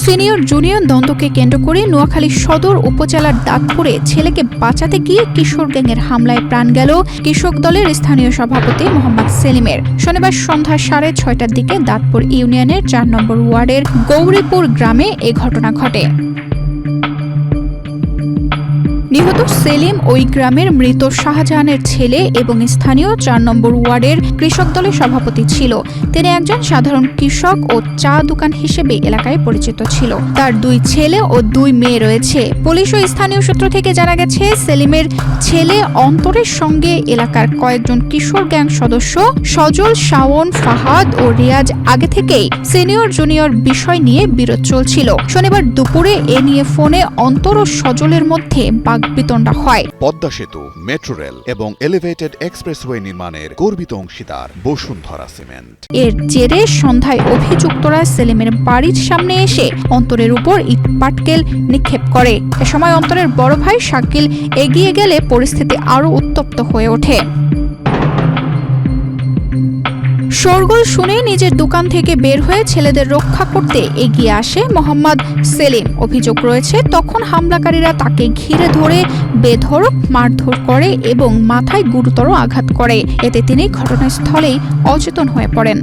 Senior junior দ্বন্দ্বকে কেন্দ্র করে নোয়াখালী সদর উপজেলার দাঁতপুরে ছেলেকে বাঁচাতে গিয়ে কিশোর গ্যাংয়ের হামলায় প্রাণ গেল কৃষক দলের স্থানীয় সভাপতি মোহাম্মদ সেলিমের। শনিবার সন্ধ্যা 6:30টার দিকে দাঁতপুর ইউনিয়নের 4 নম্বর ওয়ার্ডের গৌরীপুর গ্রামে এ ঘটনা ঘটে। নিহত সেলিম ওই গ্রামের মৃত শাহজাহানের ছেলে এবং স্থানীয় 4 নম্বর ওয়ার্ডের কৃষক দলের সভাপতি ছিল। তিনি একজন সাধারণ কৃষক ও চা দোকান হিসেবে এলাকায় পরিচিত ছিল। তার 2 ছেলে ও 2 মেয়ে রয়েছে। পুলিশ ও স্থানীয় সূত্র থেকে জানা গেছে, সেলিমের ছেলে অন্তরের সঙ্গে এলাকার কয়েকজন কিশোর গ্যাং সদস্য সজল, শাওন, ফাহাদ ও রিয়াজ আগে থেকেই সিনিয়র জুনিয়র বিষয় নিয়ে বিরোধ চলছিল। শনিবার দুপুরে এ নিয়ে ফোনে অন্তর ও সজলের মধ্যে বিতণ্ডা হয়। পদ্মা সেতু, মেট্রো রেল এবং এলিভেটেড এক্সপ্রেসওয়ে নির্মাণের গর্বিত অংশীদার বসুন্ধরা সিমেন্ট। এর জেরে সন্ধ্যায় অভিযুক্তরা সেলিমের বাড়ির সামনে এসে অন্তরের উপর ইট পাটকেল নিক্ষেপ করে। এ সময় অন্তরের বড় ভাই শাকিল এগিয়ে গেলে পরিস্থিতি আরো উত্তপ্ত হয়ে ওঠে। শোরগোল শুনে নিজের দোকান থেকে বের হয়ে ছেলেদের রক্ষা করতে এগিয়ে আসে মোহাম্মদ সেলিম। অভিযোগ রয়েছে, তখন হামলাকারীরা তাকে ঘিরে ধরে বেধড়ক মারধর করে এবং মাথায় গুরুতর আঘাত করে। এতে তিনি ঘটনাস্থলেই অচেতন হয়ে পড়েন।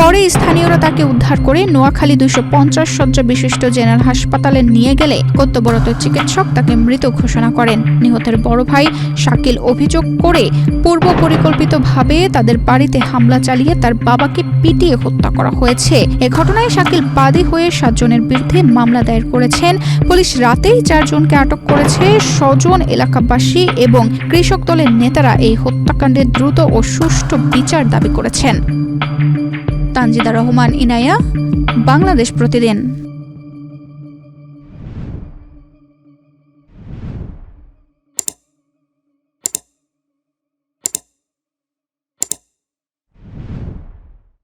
পরে স্থানীয়রা তাকে উদ্ধার করে নোয়াখালী 250 শয্যা বিশিষ্ট জেনারেল হাসপাতালে নিয়ে গেলে কর্তব্যরত চিকিৎসক তাকে মৃত ঘোষণা করেন। নিহতের বড় ভাই শাকিল অভিযোগ করে পূর্ব পরিকল্পিতভাবে তাদের বাড়িতে হামলা চালিয়ে তার বাবাকে পিটিয়ে হত্যা করা হয়েছে। এ ঘটনায় শাকিল বাদী হয়ে 7 জনের বিরুদ্ধে মামলা দায়ের করেছেন। পুলিশ রাতেই 4 জনকে আটক করেছে। স্বজন, এলাকাবাসী এবং কৃষক দলের নেতারা এই হত্যাকাণ্ডের দ্রুত ও সুষ্ঠু বিচার দাবি করেছেন। তানজিদা রহমান, ইনায়া, বাংলাদেশ প্রতিদিন।